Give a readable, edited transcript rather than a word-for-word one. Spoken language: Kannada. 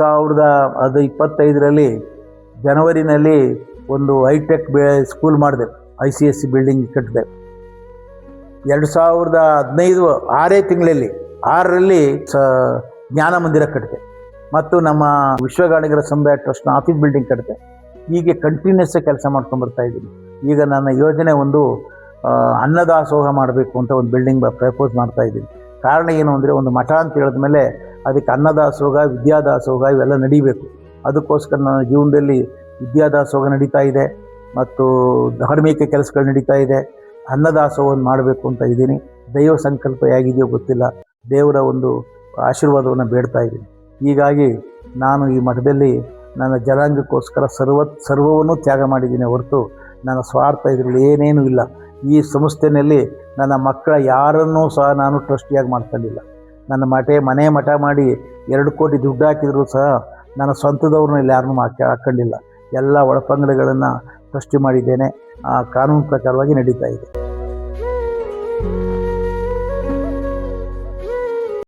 2025ರಲ್ಲಿ ಜನವರಿನಲ್ಲಿ ಒಂದು ಹೈಟೆಕ್ ಸ್ಕೂಲ್ ಮಾಡಿದೆ, ICSC ಬಿಲ್ಡಿಂಗ್ ಕಟ್ಟಿದೆ. 2015 6 ತಿಂಗಳಲ್ಲಿ 6ರಲ್ಲಿ ಜ್ಞಾನ ಮಂದಿರ ಕಟ್ಟಿದೆ ಮತ್ತು ನಮ್ಮ ವಿಶ್ವಗಾಣಿಗರ ಸಮುದಾಯ ಟ್ರಸ್ಟ್ನ ಆಫೀಸ್ ಬಿಲ್ಡಿಂಗ್ ಕಟ್ಟಿದೆ. ಹೀಗೆ ಕಂಟಿನ್ಯೂಸ್ ಕೆಲಸ ಮಾಡ್ಕೊಂಡು ಬರ್ತಾ ಇದ್ದೀನಿ. ಈಗ ನನ್ನ ಯೋಜನೆ ಒಂದು ಅನ್ನದಾಸೋಹ ಮಾಡಬೇಕು ಅಂತ ಒಂದು ಬಿಲ್ಡಿಂಗ್ ಪ್ರಪೋಸ್ ಮಾಡ್ತಾ ಇದ್ದೀನಿ. ಕಾರಣ ಏನು ಅಂದರೆ, ಒಂದು ಮಠ ಅಂತ ಹೇಳಿದ್ಮೇಲೆ ಅದಕ್ಕೆ ಅನ್ನದಾಸೋಹ, ವಿದ್ಯಾದಾಸೋಹ ಇವೆಲ್ಲ ನಡೀಬೇಕು. ಅದಕ್ಕೋಸ್ಕರ ನನ್ನ ಜೀವನದಲ್ಲಿ ವಿದ್ಯಾದಾಸೋಹ ನಡೀತಾ ಇದೆ ಮತ್ತು ಧಾರ್ಮಿಕ ಕೆಲಸಗಳು ನಡೀತಾ ಇದೆ. ಅನ್ನದಾಸೋಹವನ್ನು ಮಾಡಬೇಕು ಅಂತ ಇದ್ದೀನಿ. ದೈವ ಸಂಕಲ್ಪ ಹೇಗಿದೆಯೋ ಗೊತ್ತಿಲ್ಲ, ದೇವರ ಒಂದು ಆಶೀರ್ವಾದವನ್ನು ಬೇಡ್ತಾ ಇದ್ದೀನಿ. ಹೀಗಾಗಿ ನಾನು ಈ ಮಠದಲ್ಲಿ ನನ್ನ ಜನಾಂಗಕ್ಕೋಸ್ಕರ ಸರ್ವವನ್ನು ತ್ಯಾಗ ಮಾಡಿದ್ದೀನಿ ಹೊರತು ನನ್ನ ಸ್ವಾರ್ಥ ಇದರಲ್ಲಿ ಏನೇನೂ ಇಲ್ಲ. ಈ ಸಂಸ್ಥೆಯಲ್ಲಿ ನನ್ನ ಮಕ್ಕಳ ಯಾರನ್ನೂ ಸಹ ನಾನು ಟ್ರಸ್ಟಿಯಾಗಿ ಮಾಡ್ಕೊಂಡಿಲ್ಲ. ನನ್ನ ಮಠ ಮಾಡಿ 2 ಕೋಟಿ ದುಡ್ಡು ಹಾಕಿದರೂ ಸಹ ನನ್ನ ಸ್ವಂತದವ್ರನ್ನ ಇಲ್ಲಿ ಯಾರನ್ನೂ ಹಾಕ್ಕೊಂಡಿಲ್ಲ. ಎಲ್ಲ ಒಳಪಂಗಡಗಳನ್ನು ಟ್ರಸ್ಟಿ ಮಾಡಿದ್ದೇನೆ. ಕಾನೂನು ಪ್ರಕಾರವಾಗಿ ನಡೀತಾ ಇದೆ.